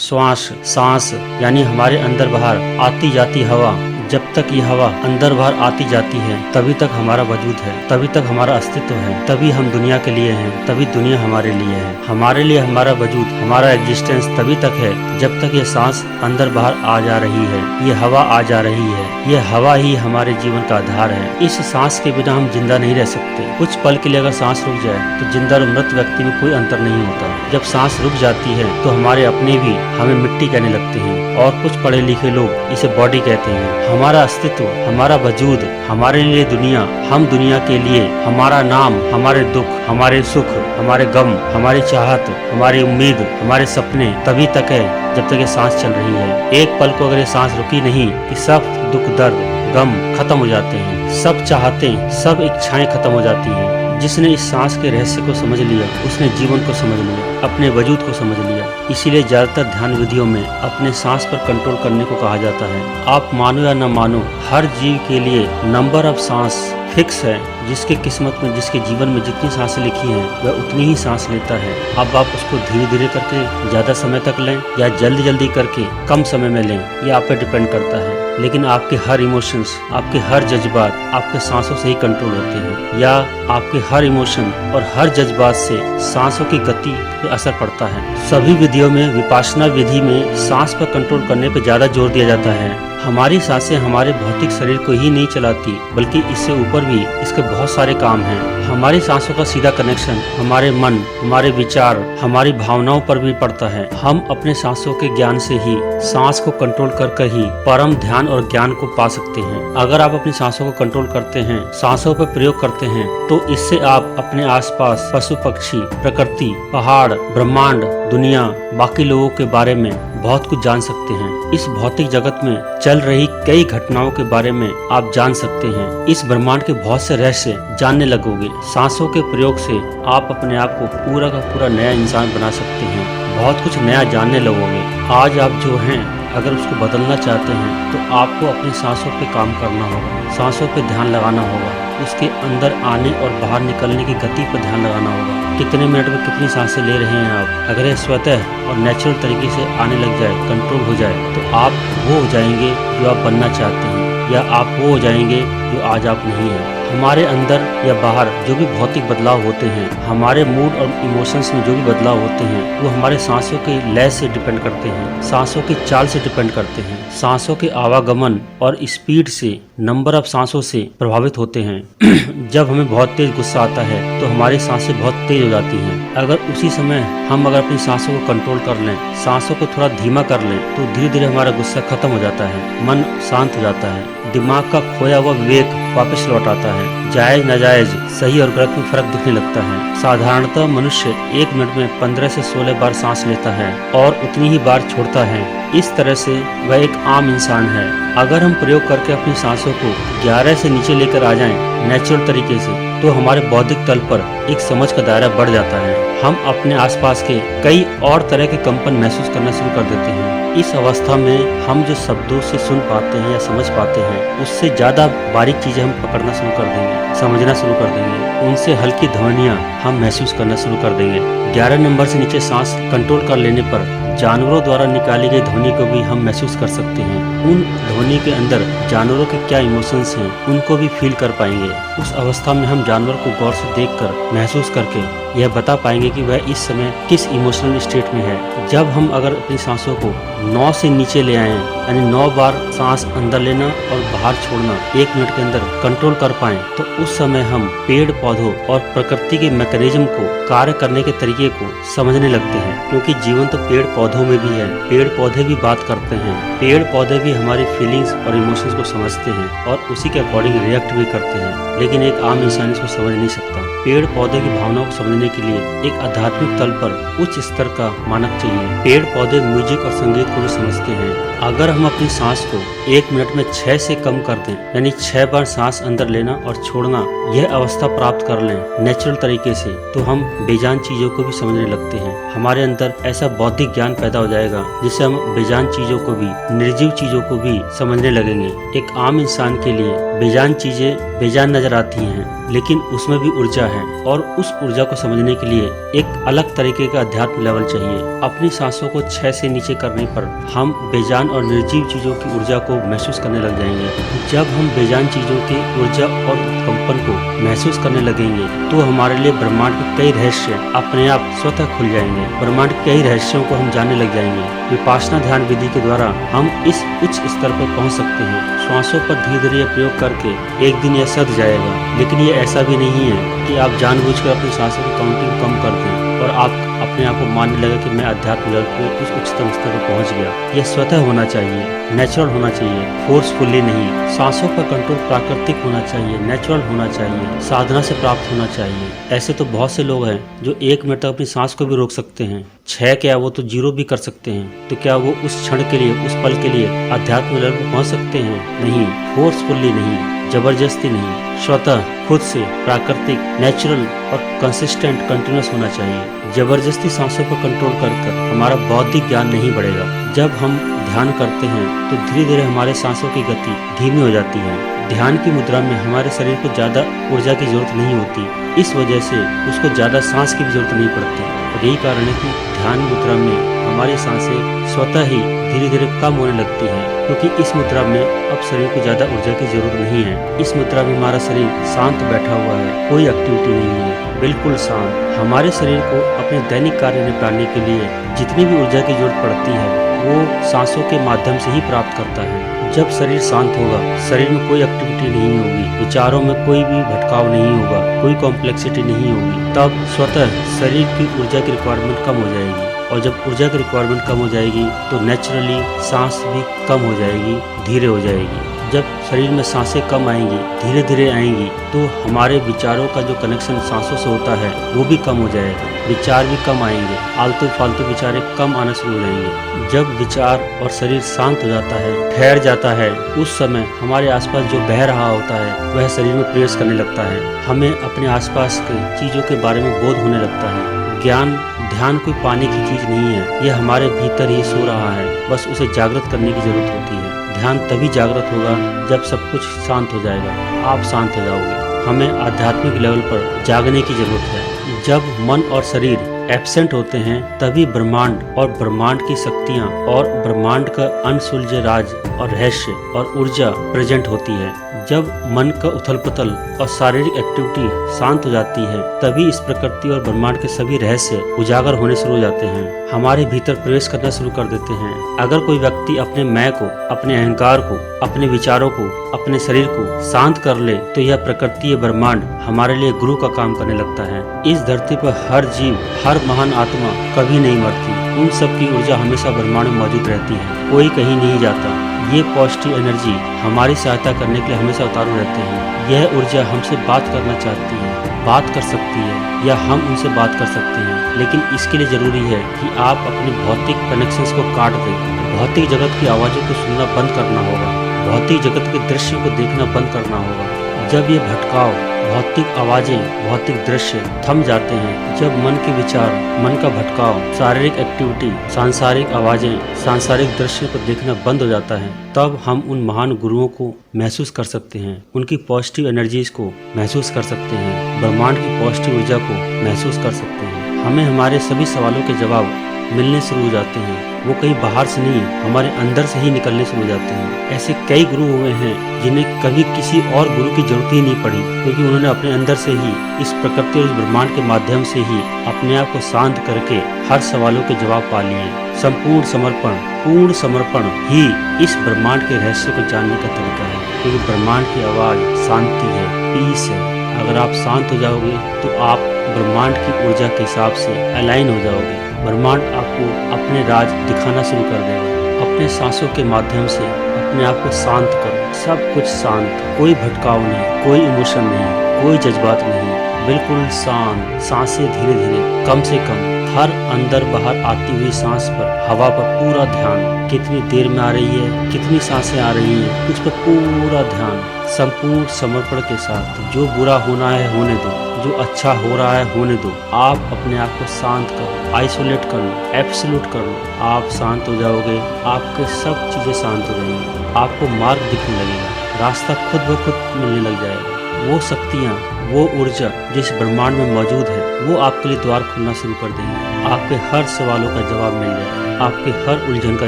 श्वास, सांस यानी हमारे अंदर बाहर आती जाती हवा, जब तक ये हवा अंदर बाहर आती जाती है तभी तक हमारा वजूद है, तभी तक हमारा अस्तित्व है, तभी हम दुनिया के लिए हैं, तभी दुनिया हमारे लिए है। हमारे लिए हमारा वजूद, हमारा एग्जिस्टेंस तभी तक है जब तक ये सांस अंदर बाहर आ जा रही है, ये हवा आ जा रही है। ये हवा ही हमारे जीवन का आधार है। इस सांस के बिना हम जिंदा नहीं रह सकते। कुछ पल के लिए अगर सांस रुक जाए तो जिंदा और मृत व्यक्ति में कोई अंतर नहीं होता। जब सांस रुक जाती है तो हमारे अपने भी हमें मिट्टी कहने लगते हैं और कुछ पढ़े लिखे लोग इसे बॉडी कहते हैं। हमारा अस्तित्व, हमारा वजूद, हमारे लिए दुनिया, हम दुनिया के लिए, हमारा नाम, हमारे दुख, हमारे सुख, हमारे गम, हमारी चाहत, हमारी उम्मीद, हमारे सपने तभी तक है जब तक ये सांस चल रही है। एक पल को अगर ये सांस रुकी नहीं कि सब दुख, दर्द, गम खत्म हो जाते हैं, सब चाहते, सब इच्छाएं खत्म हो जाती हैं। जिसने इस सांस के रहस्य को समझ लिया उसने जीवन को समझ लिया, अपने वजूद को समझ लिया। इसीलिए ज्यादातर ध्यान विधियों में अपने सांस पर कंट्रोल करने को कहा जाता है। आप मानो या न मानो, हर जीव के लिए नंबर ऑफ सांस फिक्स है। जिसके किस्मत में, जिसके जीवन में जितनी सांसें लिखी हैं वह उतनी ही सांस लेता है। अब आप उसको धीरे धीरे करके ज्यादा समय तक लें या जल्दी जल्दी करके कम समय में लें, यह आप पे डिपेंड करता है। लेकिन आपके हर इमोशंस, आपके हर जज्बात आपके सांसों से ही कंट्रोल होते हैं, या आपके हर इमोशन और हर जज्बात से सांसों की गति पे असर पड़ता है। सभी विधियों में, विपासना विधि में सांस पर कंट्रोल करने पर ज्यादा जोर दिया जाता है। हमारी सांसें हमारे भौतिक शरीर को ही नहीं चलाती बल्कि इससे ऊपर भी इसके बहुत सारे काम हैं। हमारी सांसों का सीधा कनेक्शन हमारे मन, हमारे विचार, हमारी भावनाओं पर भी पड़ता है। हम अपने सांसों के ज्ञान से ही, सांस को कंट्रोल कर ही परम ध्यान और ज्ञान को पा सकते हैं। अगर आप अपनी सांसों को कंट्रोल करते हैं, सांसों पर प्रयोग करते हैं, तो इससे आप अपने आसपास पशु पक्षी, प्रकृति, पहाड़, ब्रह्मांड, दुनिया, बाकी लोगों के बारे में बहुत कुछ जान सकते हैं। इस भौतिक जगत में चल रही कई घटनाओं के बारे में आप जान सकते हैं। इस ब्रह्मांड के बहुत से रहस्य जानने लगोगे। सांसों के प्रयोग से आप अपने आप को पूरा का पूरा नया इंसान बना सकते हैं। बहुत कुछ नया जानने लगोगे। आज आप जो हैं अगर उसको बदलना चाहते हैं तो आपको अपनी सांसों पे काम करना होगा, सांसों पे ध्यान लगाना होगा, उसके अंदर आने और बाहर निकलने की गति पर ध्यान लगाना होगा। कितने मिनट में कितनी सांसें ले रहे हैं आप। अगर यह स्वतः और नेचुरल तरीके से आने लग जाए, कंट्रोल हो जाए, तो आप वो हो जाएंगे जो आप बनना चाहते हैं, या आप वो हो जाएंगे जो आज आप नहीं हैं। हमारे अंदर या बाहर जो भी भौतिक बदलाव होते हैं, हमारे मूड और इमोशंस में जो भी बदलाव होते हैं, वो हमारे सांसों के लय से डिपेंड करते हैं, सांसों की चाल से डिपेंड करते हैं, सांसों के आवागमन और स्पीड से, नंबर ऑफ सांसों से प्रभावित होते हैं। जब हमें बहुत तेज गुस्सा आता है तो हमारी सांसें बहुत तेज हो जाती हैं। अगर उसी समय हम अगर अपनी सांसों को कंट्रोल कर लें, सांसों को थोड़ा धीमा कर लें, तो धीरे धीरे हमारा गुस्सा खत्म हो जाता है, मन शांत हो जाता है, दिमाग का खोया हुआ विवेक वापस लौट आता है, जायज नाजायज, सही और गलत में फर्क दिखने लगता है। साधारणतः मनुष्य 1 मिनट में 15 से 16 बार सांस लेता है और उतनी ही बार छोड़ता है। इस तरह से वह एक आम इंसान है। अगर हम प्रयोग करके अपनी सांसों को 11 से नीचे लेकर आ जाएं नेचुरल तरीके से, तो हमारे बौद्धिक तल पर एक समझ का दायरा बढ़ जाता है। हम अपने आसपास के कई और तरह के कंपन महसूस करना शुरू कर देते हैं। इस अवस्था में हम जो शब्दों से सुन पाते हैं या समझ पाते हैं, उससे ज्यादा बारीक चीजें हम पकड़ना शुरू कर देंगे, समझना शुरू कर देंगे। उनसे हल्की ध्वनियां हम महसूस करना शुरू कर देंगे। 11 नंबर से नीचे सांस कंट्रोल कर लेने पर जानवरों द्वारा निकाली गई ध्वनि को भी हम महसूस कर सकते हैं। उन ध्वनि के अंदर जानवरों के क्या इमोशंस हैं, उनको भी फील कर पाएंगे। उस अवस्था में हम जानवर को गौर से देखकर, महसूस करके यह बता पाएंगे कि वह इस समय किस इमोशनल स्टेट में है। जब हम अगर अपनी सांसों को 9 से नीचे ले आए, यानी 9 बार सांस अंदर लेना और बाहर छोड़ना 1 मिनट के अंदर कंट्रोल कर पाए, तो उस समय हम पेड़ पौधों और प्रकृति के मैकेनिज्म को, कार्य करने के तरीके को समझने लगते हैं। क्योंकि जीवन तो पेड़ पौधों में भी है, पेड़ पौधे भी बात करते हैं, पेड़ पौधे भी हमारी फीलिंग्स और इमोशंस को समझते हैं और उसी के अकॉर्डिंग रिएक्ट भी करते हैं। लेकिन एक आम इंसान इसको समझ नहीं सकता। पेड़ पौधे की भावनाओं को समझने के लिए एक आध्यात्मिक तल पर उच्च स्तर का मानक चाहिए। पेड़ पौधे म्यूजिक और संगीत को भी समझते हैं। अगर हम अपनी सांस को 1 मिनट में 6 से कम कर दें, यानी 6 बार सांस अंदर लेना और छोड़ना, यह अवस्था प्राप्त कर लें नेचुरल तरीके से, तो हम बेजान चीजों को भी समझने लगते हैं। हमारे अंदर ऐसा बौद्धिक ज्ञान पैदा हो जाएगा जिससे हम बेजान चीजों को भी, निर्जीव चीजों को भी समझने लगेंगे। एक आम इंसान के लिए बेजान चीजें बेजान नजर आती हैं, लेकिन उसमें भी ऊर्जा है और उस ऊर्जा को समझने के लिए एक अलग तरीके का अध्यात्म लेवल चाहिए। अपनी सांसों को 6 से नीचे करने पर हम बेजान और निर्जीव चीजों की ऊर्जा को महसूस करने लग जाएंगे। जब हम बेजान चीजों की ऊर्जा और कंपन को महसूस करने लगेंगे तो हमारे लिए ब्रह्मांड के कई रहस्य अपने आप स्वतः खुल जाएंगे। ब्रह्मांड के कई रहस्यों को हम जानने लग जाएंगे। विपासना ध्यान विधि के द्वारा हम इस उच्च स्तर पर पहुंच सकते हैं। श्वासों पर धीरे धीरे प्रयोग करके एक दिन यह सध जाएगा, लेकिन ये ऐसा भी नहीं है कि आप जानबूझकर अपनी सांसों की काउंटिंग कम कर दें और आप अपने आप को मानने लगे कि मैं अध्यात्म लेवल पे उस उच्चतम स्तर पर पहुंच गया। यह स्वतः होना चाहिए, नेचुरल होना चाहिए, फोर्सफुली नहीं। सांसों पर कंट्रोल प्राकृतिक होना चाहिए, नेचुरल होना चाहिए, साधना से प्राप्त होना चाहिए। ऐसे तो बहुत से लोग हैं जो 1 मिनट तक अपनी सांस को भी रोक सकते हैं। 6 क्या वो तो 0 भी कर सकते हैं। तो क्या वो उस क्षण के लिए, उस पल के लिए अध्यात्म लेवल पर पहुंच सकते हैं? नहीं, फोर्सफुली नहीं, जबरदस्ती नहीं, स्वतः खुद से प्राकृतिक, नेचुरल और कंसिस्टेंट, कंटिन्यूस होना चाहिए। जबरदस्ती सांसों पर कंट्रोल कर हमारा बौद्धिक ज्ञान नहीं बढ़ेगा। जब हम ध्यान करते हैं तो धीरे धीरे हमारे सांसों की गति धीमी हो जाती है। ध्यान की मुद्रा में हमारे शरीर को ज्यादा ऊर्जा की जरूरत नहीं होती, इस वजह से उसको ज्यादा सांस की भी जरूरत नहीं पड़ती। और यही कारण है कि ध्यान मुद्रा में हमारी सांसें स्वतः ही धीरे धीरे कम होने लगती हैं, क्योंकि इस मुद्रा में अब शरीर को ज्यादा ऊर्जा की जरूरत नहीं है। इस मुद्रा में हमारा शरीर शांत बैठा हुआ है, कोई एक्टिविटी नहीं है, बिल्कुल शांत। हमारे शरीर को अपने दैनिक कार्य निपटाने के लिए जितनी भी ऊर्जा की जरूरत पड़ती है वो सांसों के माध्यम से ही प्राप्त करता है। जब शरीर शांत होगा, शरीर में कोई एक्टिविटी नहीं होगी, विचारों में कोई भी भटकाव नहीं होगा, कोई कॉम्प्लेक्सिटी नहीं होगी, तब स्वतः शरीर की ऊर्जा की रिक्वायरमेंट कम हो जाएगी। और जब ऊर्जा की रिक्वायरमेंट कम हो जाएगी तो नेचुरली सांस भी कम हो जाएगी, धीरे हो जाएगी। जब शरीर में सांसें कम आएंगी, धीरे धीरे आएंगी, तो हमारे विचारों का जो कनेक्शन सांसों से होता है वो भी कम हो जाएगा, विचार भी कम आएंगे, आलतू फालतू विचारें कम आना शुरू हो जाएंगे। जब विचार और शरीर शांत हो जाता है, ठहर जाता है, उस समय हमारे आसपास जो बह रहा होता है वह शरीर में प्रवेश करने लगता है। हमें अपने आसपास की चीजों के बारे में बोध होने लगता है। ज्ञान, ध्यान कोई पाने की चीज नहीं है, यह हमारे भीतर ही सो रहा है, बस उसे जागृत करने की जरूरत होती है। ध्यान तभी जागृत होगा जब सब कुछ शांत हो जाएगा, आप शांत हो जाओगे। हमें आध्यात्मिक लेवल पर जागने की जरूरत है। जब मन और शरीर एब्सेंट होते हैं तभी ब्रह्मांड और ब्रह्मांड की शक्तियाँ और ब्रह्मांड का अनसुलझे राज और रहस्य और ऊर्जा प्रेजेंट होती है। जब मन का उथल पुथल और शारीरिक एक्टिविटी शांत हो जाती है तभी इस प्रकृति और ब्रह्मांड के सभी रहस्य उजागर होने शुरू हो जाते हैं, हमारे भीतर प्रवेश करना शुरू कर देते हैं। अगर कोई व्यक्ति अपने मैं को, अपने अहंकार को, अपने विचारों को, अपने शरीर को शांत कर ले तो यह प्रकृति ब्रह्मांड हमारे लिए गुरु का काम करने लगता है। इस धरती पर हर जीव, हर महान आत्मा कभी नहीं मरती, उन सब की ऊर्जा हमेशा ब्रह्मांड में मौजूद रहती है, कोई कहीं नहीं जाता। ये पॉजिटिव एनर्जी हमारी सहायता करने के लिए हमेशा उतारू रहते हैं। यह ऊर्जा हमसे बात करना चाहती है, बात कर सकती है या हम उनसे बात कर सकते हैं, लेकिन इसके लिए जरूरी है कि आप अपने भौतिक कनेक्शंस को काट दें। भौतिक जगत की आवाज़ों को सुनना बंद करना होगा, भौतिक जगत के दृश्यों को देखना बंद करना होगा। जब ये भटकाव, भौतिक आवाजें, भौतिक दृश्य थम जाते हैं, जब मन के विचार, मन का भटकाव, शारीरिक एक्टिविटी, सांसारिक आवाजें, सांसारिक दृश्यों को देखना बंद हो जाता है, तब हम उन महान गुरुओं को महसूस कर सकते हैं, उनकी पॉजिटिव एनर्जीज को महसूस कर सकते हैं, ब्रह्मांड की पॉजिटिव ऊर्जा को महसूस कर सकते हैं। हमें हमारे सभी सवालों के जवाब मिलने शुरू हो जाते हैं, वो कहीं बाहर से नहीं, हमारे अंदर से ही निकलने शुरू हो जाते हैं। ऐसे कई गुरु हुए हैं जिन्हें कभी किसी और गुरु की जरूरत ही नहीं पड़ी, क्योंकि उन्होंने अपने अंदर से ही इस प्रकृति और इस ब्रह्मांड के माध्यम से ही अपने आप को शांत करके हर सवालों के जवाब पा लिए। संपूर्ण समर्पण, पूर्ण समर्पण ही इस ब्रह्मांड के रहस्य को जानने का तरीका है, क्योंकि ब्रह्मांड की आवाज शांति है, पीस है। अगर आप शांत हो जाओगे तो आप ब्रह्मांड की ऊर्जा के हिसाब से अलाइन हो जाओगे। ब्रह्मांड आपको अपने राज दिखाना शुरू कर देगा। अपने सांसों के माध्यम से अपने आप को शांत करो, सब कुछ शांत, कोई भटकाव नहीं, कोई इमोशन नहीं, कोई जज्बात नहीं, बिल्कुल शांत। सांसें धीरे धीरे, कम से कम हर अंदर बाहर आती हुई सांस पर, हवा पर पूरा ध्यान, कितनी देर में आ रही है, कितनी सांसें आ रही हैं, कुछ पर पूरा ध्यान, संपूर्ण समर्पण के साथ। जो बुरा होना है होने दो, जो अच्छा हो रहा है होने दो। आप अपने आप को शांत करो, आइसोलेट कर लो, एब्सोल्यूट कर लो। आप शांत हो जाओगे, आपके सब चीजें शांत हो जाएंगी, आपको मार्ग दिखने लगेगा, रास्ता खुद ब खुद मिलने लग जाएगा। वो शक्तियाँ, वो ऊर्जा जिस ब्रह्मांड में मौजूद है वो आपके लिए द्वार खुलना शुरू कर देंगे। आपके हर सवालों का जवाब मिल जाएगा, आपके हर उलझन का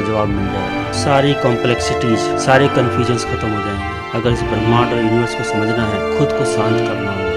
जवाब मिल जाएगा, सारी कॉम्प्लेक्सिटीज, सारे कन्फ्यूजन्स खत्म हो जाएंगे। अगर इस ब्रह्मांड और यूनिवर्स को समझना है, खुद को शांत करना होगा।